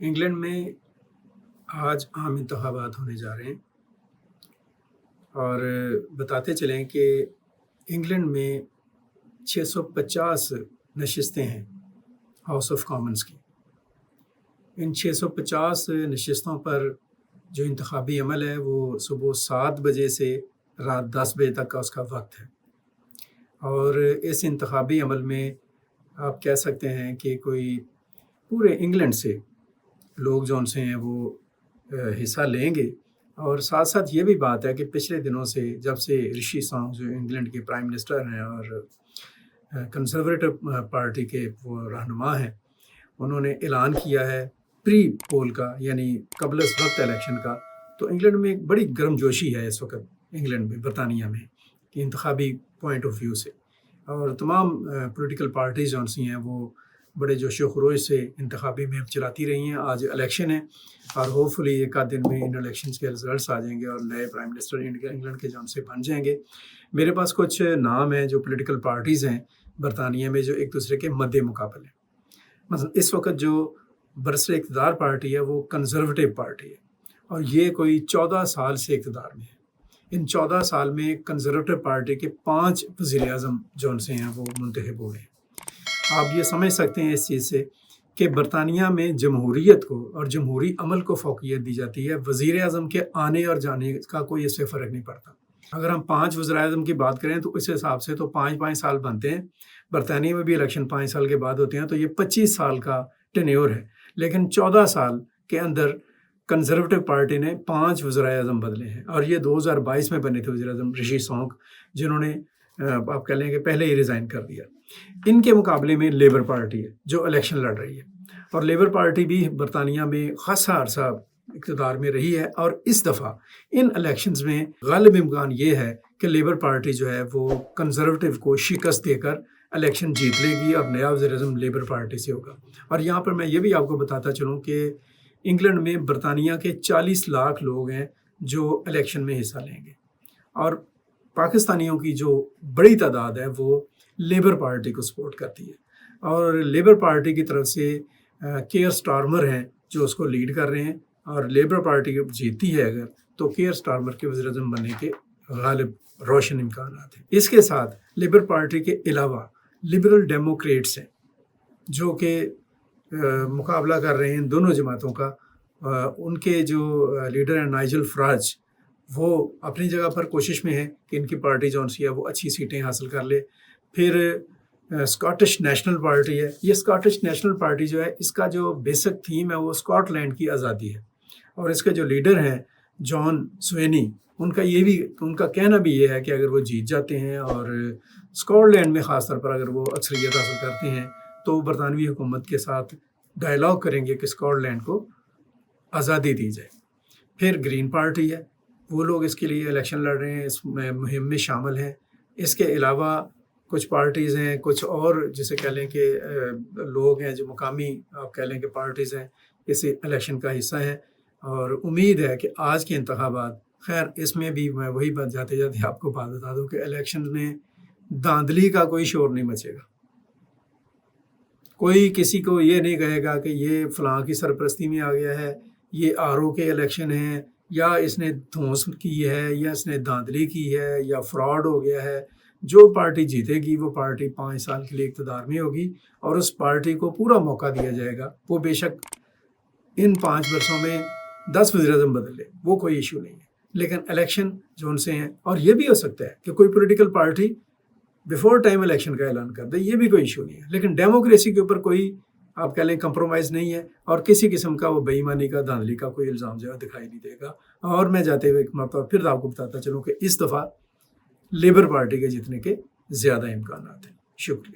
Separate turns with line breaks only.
England میں آج عام انتخابات ہونے جا رہے ہیں اور بتاتے چلیں کہ انگلینڈ میں 650 نشستیں ہیں ہاؤس آف کامنز کی۔ ان 650 نشستوں پر جو انتخابی عمل ہے وہ صبح 7 بجے سے رات 10 بجے تک کا اس کا وقت ہے، اور اس انتخابی عمل میں آپ کہہ سکتے ہیں کہ کوئی پورے انگلینڈ سے لوگ جو ان سے ہیں وہ حصہ لیں گے۔ اور ساتھ ساتھ یہ بھی بات ہے کہ پچھلے دنوں سے جب سے رشی سناک جو انگلینڈ کے پرائم منسٹر ہیں اور کنزرویٹو پارٹی کے وہ رہنما ہیں، انہوں نے اعلان کیا ہے پری پول کا، یعنی قبل از وقت الیکشن کا، تو انگلینڈ میں ایک بڑی گرم جوشی ہے اس وقت انگلینڈ میں، برطانیہ میں، کہ انتخابی پوائنٹ آف ویو سے، اور تمام پولیٹیکل پارٹیز جو سی ہیں وہ بڑے جوش و خروش سے انتخابی مہم چلاتی رہی ہیں۔ آج الیکشن ہے اور ہوپ فلی ایک آدھ دن میں ان الیکشنز کے رزلٹس آ جائیں گے اور نئے پرائم منسٹر انگلینڈ کے جان سے بن جائیں گے۔ میرے پاس کچھ نام ہیں جو پولیٹیکل پارٹیز ہیں برطانیہ میں جو ایک دوسرے کے مد مقابل ہیں۔ مثلا اس وقت جو برسر اقتدار پارٹی ہے وہ کنزرویٹو پارٹی ہے، اور یہ کوئی 14 سال سے اقتدار میں ہے۔ ان 14 سال میں کنزرویٹو پارٹی کے 5 وزیر اعظم جو ان سے ہیں وہ منتخب ہوئے ہیں۔ آپ یہ سمجھ سکتے ہیں اس چیز سے کہ برطانیہ میں جمہوریت کو اور جمہوری عمل کو فوقیت دی جاتی ہے، وزیر اعظم کے آنے اور جانے کا کوئی اس سے فرق نہیں پڑتا۔ اگر ہم 5 وزیر اعظم کی بات کریں تو اس حساب سے تو 5 سال بنتے ہیں۔ برطانیہ میں بھی الیکشن 5 سال کے بعد ہوتے ہیں، تو یہ 25 سال کا ٹینیور ہے، لیکن 14 سال کے اندر کنزرویٹو پارٹی نے 5 وزیر اعظم بدلے ہیں، اور یہ 2022 میں بنے تھے وزیر اعظم رشی سناک، جنہوں نے آپ کہہ لیں کہ پہلے ہی ریزائن کر دیا۔ ان کے مقابلے میں لیبر پارٹی ہے جو الیکشن لڑ رہی ہے، اور لیبر پارٹی بھی برطانیہ میں خاصا عرصہ اقتدار میں رہی ہے، اور اس دفعہ ان الیکشنز میں غالب امکان یہ ہے کہ لیبر پارٹی جو ہے وہ کنزرویٹو کو شکست دے کر الیکشن جیت لے گی، اور نیا وزیر اعظم لیبر پارٹی سے ہوگا۔ اور یہاں پر میں یہ بھی آپ کو بتاتا چلوں کہ انگلینڈ میں برطانیہ کے 40 لاکھ لوگ ہیں جو الیکشن میں حصہ لیں گے، اور پاکستانیوں کی جو بڑی تعداد ہے وہ لیبر پارٹی کو سپورٹ کرتی ہے، اور لیبر پارٹی کی طرف سے کیئر سٹارمر ہیں جو اس کو لیڈ کر رہے ہیں، اور لیبر پارٹی جیتی ہے اگر تو کیئر سٹارمر کے وزیر اعظم بننے کے غالب روشن امکانات ہیں۔ اس کے ساتھ لیبر پارٹی کے علاوہ لبرل ڈیموکریٹس ہیں جو کہ مقابلہ کر رہے ہیں ان دونوں جماعتوں کا۔ ان کے جو لیڈر ہیں نائجل فراج، وہ اپنی جگہ پر کوشش میں ہیں کہ ان کی پارٹی جو سی ہے وہ اچھی سیٹیں حاصل کر لے۔ پھر اسکاٹش نیشنل پارٹی ہے۔ یہ اسکاٹش نیشنل پارٹی جو ہے اس کا جو بیسک تھیم ہے وہ اسکاٹ لینڈ کی آزادی ہے، اور اس کے جو لیڈر ہیں جان سوینی، ان کا کہنا بھی یہ ہے کہ اگر وہ جیت جاتے ہیں اور اسکاٹ لینڈ میں خاص طور پر اگر وہ اکثریت حاصل کرتے ہیں تو وہ برطانوی حکومت کے ساتھ ڈائلاگ کریں گے کہ اسکاٹ لینڈ کو آزادی دی جائے۔ پھر گرین پارٹی ہے، وہ لوگ اس کے لیے الیکشن لڑ رہے ہیں، اس مہم میں شامل ہیں۔ اس کے علاوہ کچھ پارٹیز ہیں، کچھ اور جسے کہہ لیں کہ لوگ ہیں جو مقامی آپ کہہ لیں کہ پارٹیز ہیں، اس الیکشن کا حصہ ہیں، اور امید ہے کہ آج کے انتخابات، خیر اس میں بھی میں وہی بات جاتے جاتے آپ کو بات بتا دوں کہ الیکشن میں دھاندلی کا کوئی شور نہیں مچے گا۔ کوئی کسی کو یہ نہیں کہے گا کہ یہ فلاں کی سرپرستی میں آ گیا ہے، یہ RO کے الیکشن ہیں، یا اس نے دھونس کی ہے، یا اس نے دھاندلی کی ہے، یا فراڈ ہو گیا ہے۔ جو پارٹی جیتے گی وہ پارٹی 5 سال کے لیے اقتدار میں ہوگی، اور اس پارٹی کو پورا موقع دیا جائے گا۔ وہ بے شک ان 5 برسوں میں 10 وزیر اعظم بدل لے، وہ کوئی ایشو نہیں ہے، لیکن الیکشن جو ان سے ہیں، اور یہ بھی ہو سکتا ہے کہ کوئی political party before time election کا اعلان کر دے، یہ بھی کوئی ایشو نہیں ہے، لیکن ڈیموکریسی کے اوپر کوئی آپ کہہ لیں کمپرومائز نہیں ہے، اور کسی قسم کا وہ بے ایمانی کا دھاندلی کا کوئی الزام جو ہے دکھائی نہیں دے گا۔ اور میں جاتے ہوئے ایک مرتبہ پھر آپ کو بتاتا چلوں کہ اس دفعہ لیبر پارٹی کے جیتنے کے زیادہ امکانات ہیں۔ شکریہ۔